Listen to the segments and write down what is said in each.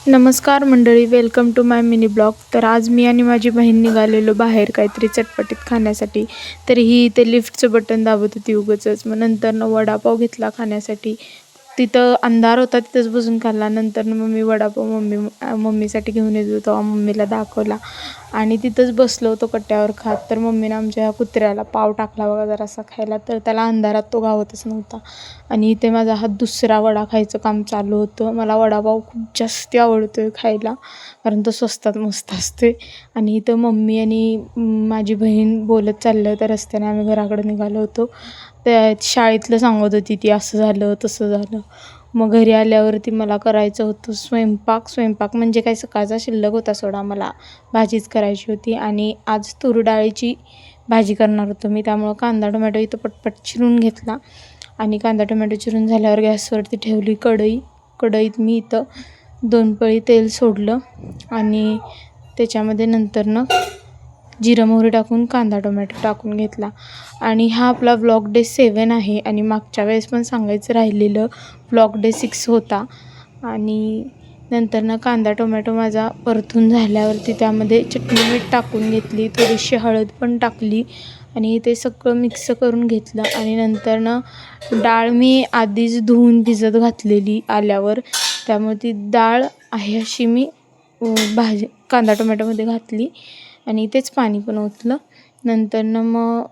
नमस्कार मंडळी, welcome to my mini blog. तर आज मी आणि माझी बहीण निघालेलो बाहेर काहीतरी चटपटीत खाण्यासाठी. तर ही इथे लिफ्टचं बटन दाबत होती उगाचच. मग नंतर वडापाव घेतला खाण्यासाठी. तिथं अंधार होता, तिथंच बसून खाल्ला. नंतर मग मी वडापाव मम्मीसाठी घेऊन येत होतो, मम्मीला दाखवला आणि तिथंच बसलो होतो कट्ट्यावर खात. तर मम्मीनं आमच्या ह्या कुत्र्याला पाव टाकला बघा जरासा खायला, तर त्याला अंधारात तो गावतच नव्हता. आणि इथे माझा हा दुसरा वडा खायचं काम चालू होतं. मला वडापाव खूप जास्त आवडतो आहे खायला, कारण तो स्वस्तात मस्त असते. आणि इथं मम्मी आणि माझी बहीण बोलत चाललं होतं रस्त्याने. आम्ही घराकडे निघालो होतो. त्या शाळेतलं सांगत होती ती, असं झालं तसं झालं. मग घरी आल्यावरती मला करायचं होतं स्वयंपाक म्हणजे काय, सकाळचा शिल्लक होता सोडा, मला भाजीच करायची होती. आणि आज तूर डाळीची भाजी करणार होतो मी, त्यामुळं कांदा टोमॅटो इथं पटपट चिरून घेतला. आणि कांदा टोमॅटो चिरून झाल्यावर गॅसवरती ठेवली कढईत मी इथं 2 पळी तेल सोडलं आणि त्याच्यामध्ये नंतरनं जिरं मोहरी टाकून कांदा टोमॅटो टाकून घेतला. आणि हा आपला व्लॉग डे 7 आहे. आणि मागच्या वेळेस पण सांगायचं राहिलेलं, व्लॉग डे 6 होता. आणि नंतरनं कांदा टोमॅटो माझा परतून झाल्यावरती त्यामध्ये चटणी मीठ टाकून घेतली, थोडीशी हळद पण टाकली आणि ते सगळं मिक्स करून घेतलं. आणि नंतरनं डाळ मी आधीच धुवून भिजत घातलेली आल्यावर, त्यामुळे ती डाळ आहे अशी मी कांदा टोमॅटोमध्ये घातली आणि तेच पाणी पण ओतलं. नंतरनं मग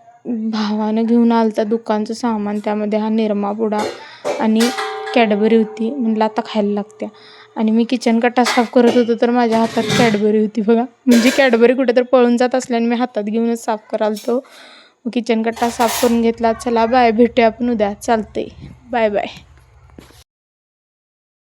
भावानं घेऊन आलता दुकानचं सामान, त्यामध्ये हा निरमा पुडा आणि कॅडबरी होती. म्हटलं आता खायला लागत्या. आणि मी किचन कट्टा साफ करत होतो तर माझ्या हातात कॅडबरी होती बघा. म्हणजे कॅडबरी कुठे तर पळून जात असल्याने मी हातात घेऊनच साफ करालतो. किचन कट्टा साफ करून घेतला. चला बाय, भेटूया आपण उद्या. चालतंय, बाय बाय.